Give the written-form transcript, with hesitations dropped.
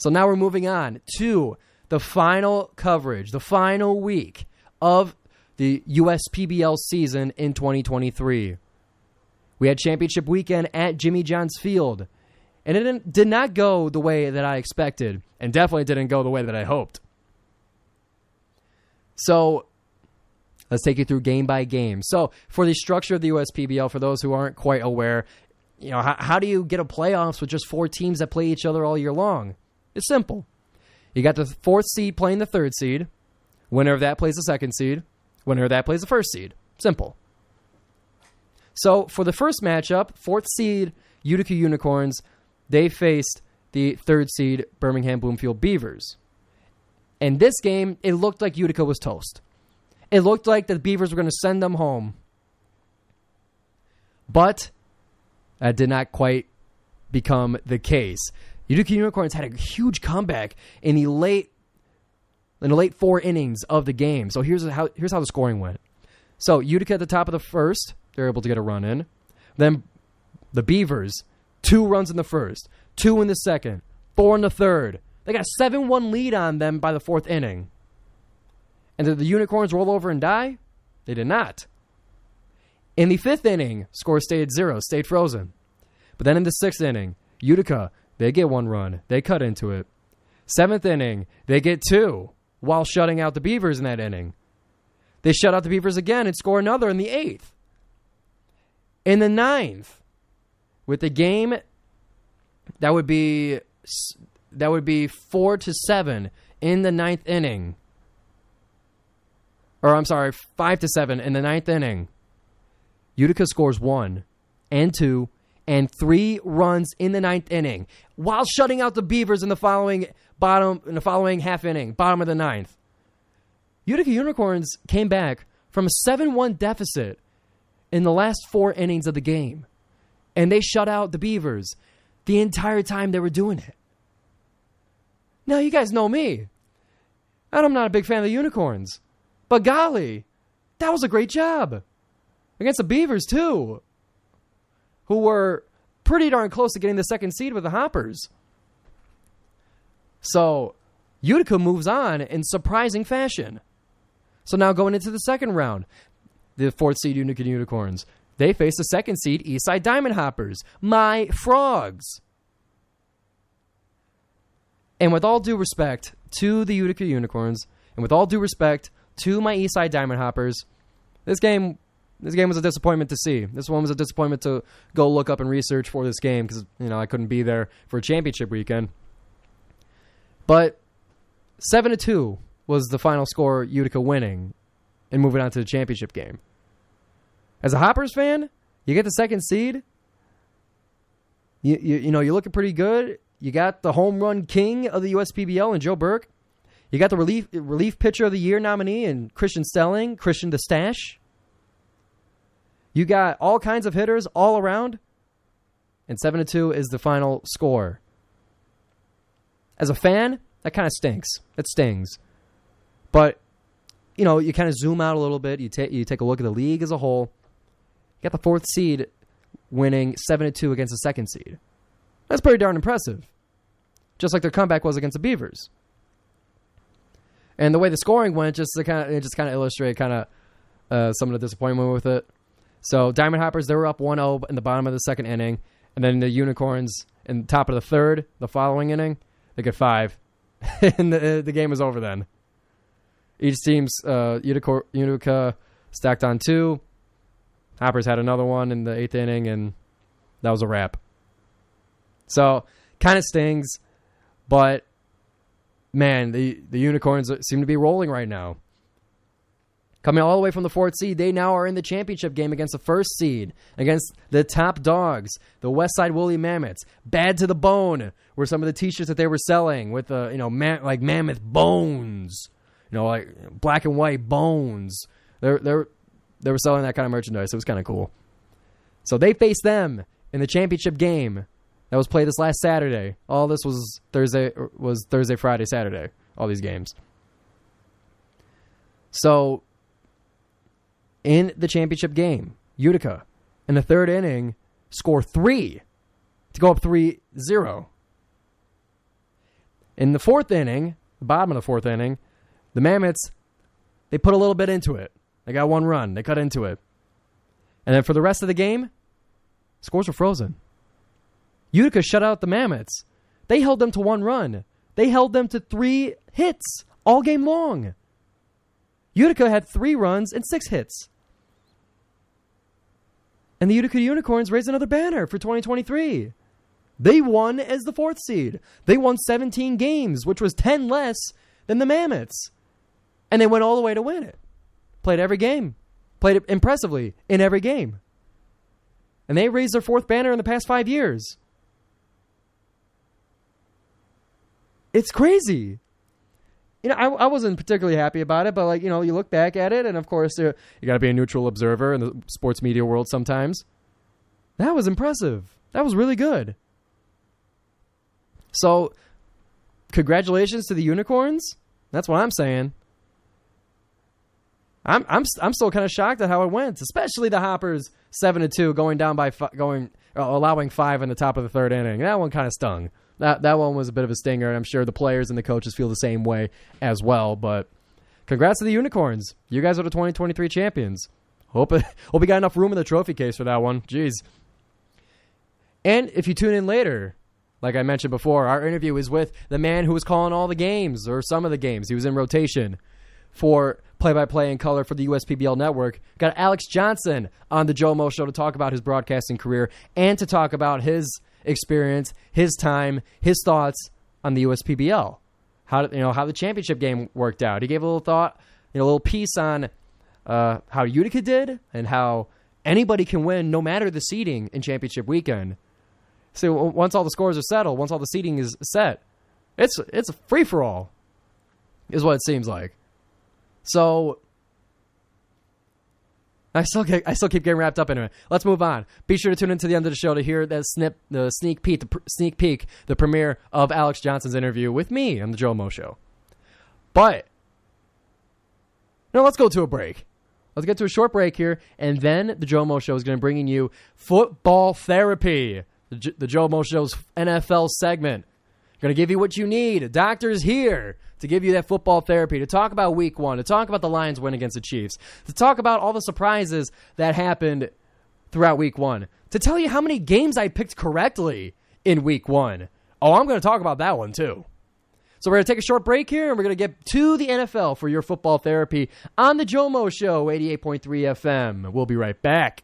So now we're moving on to the final coverage, the final week of the USPBL season in 2023. We had championship weekend at Jimmy John's Field, and it did not go the way that I expected, and definitely didn't go the way that I hoped. So let's take you through game by game. So for the structure of the USPBL, for those who aren't quite aware, you know, how do you get a playoffs with just 4 teams that play each other all year long? It's simple. You got the 4th seed playing the 3rd seed. Winner of that plays the 2nd seed. Winner of that plays the 1st seed. Simple. So for the first matchup, 4th seed Utica Unicorns, they faced the 3rd seed Birmingham Bloomfield Beavers. And this game, it looked like Utica was toast. It looked like the Beavers were going to send them home. But that did not quite become the case. Utica Unicorns had a huge comeback in the late 4 innings of the game. So here's how the scoring went. So Utica at the top of the first, they're able to get a run in. Then the Beavers, 2 runs in the first, 2 in the second, 4 in the third. They got a 7-1 lead on them by the 4th inning. And did the Unicorns roll over and die? They did not. In the 5th inning, score stayed 0, stayed frozen. But then in the 6th inning, Utica, they get 1 run. They cut into it. 7th inning, they get 2 while shutting out the Beavers in that inning. They shut out the Beavers again and score another in the 8th. In the 9th, with the game, that would be 4-7 in the 9th inning. Or I'm sorry, 5-7 in the 9th inning. Utica scores 1 and 2 and 3 runs in the 9th inning while shutting out the Beavers in the following half inning, bottom of the 9th. Utica Unicorns came back from a 7-1 deficit in the last 4 innings of the game, and they shut out the Beavers the entire time they were doing it. Now, you guys know me, and I'm not a big fan of the Unicorns, but golly, that was a great job against the Beavers, too, who were pretty darn close to getting the 2nd seed with the Hoppers. So Utica moves on in surprising fashion. So now going into the 2nd round, the 4th seed Utica Unicorns, they face the 2nd seed Eastside Diamond Hoppers, my Frogs. And with all due respect to the Utica Unicorns, and with all due respect to my Eastside Diamond Hoppers, this game was a disappointment to see. This one was a disappointment to go look up and research for this game because, I couldn't be there for a championship weekend. But 7-2 was the final score, Utica winning and moving on to the championship game. As a Hoppers fan, you get the 2nd seed. You're looking pretty good. You got the home run king of the USPBL and Joe Burke. You got the relief pitcher of the year nominee and Christian Stelling, Christian the Stash. You got all kinds of hitters all around, and 7-2 is the final score. As a fan, that kind of stinks. That stings. But, you kind of zoom out a little bit. You take a look at the league as a whole. You got the 4th seed winning 7-2 against the 2nd seed. That's pretty darn impressive. Just like their comeback was against the Beavers. And the way the scoring went, just kind of illustrate some of the disappointment with it. So Diamond Hoppers, they were up 1-0 in the bottom of the 2nd inning. And then the Unicorns in the top of the 3rd, the following inning, they get 5. And the game was over then. Each team's Utica stacked on 2. Hoppers had another one in the 8th inning, and that was a wrap. So, kind of stings. But, man, the Unicorns seem to be rolling right now. Coming all the way from the 4th seed, they now are in the championship game against the 1st seed, against the top dogs, the Westside Woolly Mammoths. Bad to the bone were some of the t-shirts that they were selling with, like mammoth bones, like black and white bones. They were selling that kind of merchandise. It was kind of cool. So they faced them in the championship game that was played this last Saturday. All this was Thursday, Friday, Saturday. All these games. So in the championship game, Utica, in the 3rd inning, score 3 to go up 3-0. In the fourth inning, the bottom of the fourth inning, the Mammoths, they put a little bit into it. They got 1 run. They cut into it. And then for the rest of the game, scores were frozen. Utica shut out the Mammoths. They held them to 1 run. They held them to 3 hits all game long. Utica had 3 runs and 6 hits. And the Utica Unicorns raised another banner for 2023. They won as the 4th seed. They won 17 games, which was 10 less than the Mammoths. And they went all the way to win it. Played every game. Played it impressively in every game. And they raised their 4th banner in the past 5 years. It's crazy. I wasn't particularly happy about it, but you look back at it, and of course, you got to be a neutral observer in the sports media world sometimes. That was impressive. That was really good. So, congratulations to the Unicorns. That's what I'm saying. I'm still kind of shocked at how it went, especially the Hoppers 7-2 going down by allowing 5 in the top of the 3rd inning. That one kind of stung. That one was a bit of a stinger, and I'm sure the players and the coaches feel the same way as well. But congrats to the Unicorns. You guys are the 2023 champions. Hope we got enough room in the trophy case for that one. Jeez. And if you tune in later, like I mentioned before, our interview is with the man who was calling all the games, or some of the games. He was in rotation for play-by-play in color for the USPBL network. Got Alex Johnson on the GioMoShow to talk about his broadcasting career and to talk about his experience, his time, his thoughts on the USPBL. How the championship game worked out. He gave a little thought, a little piece on how Utica did and how anybody can win no matter the seeding in championship weekend. So once all the scores are settled, once all the seeding is set, it's a free for all, is what it seems like. So I still keep getting wrapped up in it. Let's move on. Be sure to tune into the end of the show to hear that the sneak peek, the premiere of Alex Johnson's interview with me on the GioMoShow. But let's go to a break. Let's get to a short break here, and then the GioMoShow is going to bring you football therapy, the GioMoShow's NFL segment. Going to give you what you need. A doctor's here to give you that football therapy, to talk about week 1, to talk about the Lions win against the Chiefs, to talk about all the surprises that happened throughout week 1, to tell you how many games I picked correctly in week 1. Oh, I'm going to talk about that one too. So we're going to take a short break here, and we're going to get to the NFL for your football therapy on the GioMoShow, 88.3 FM. We'll be right back.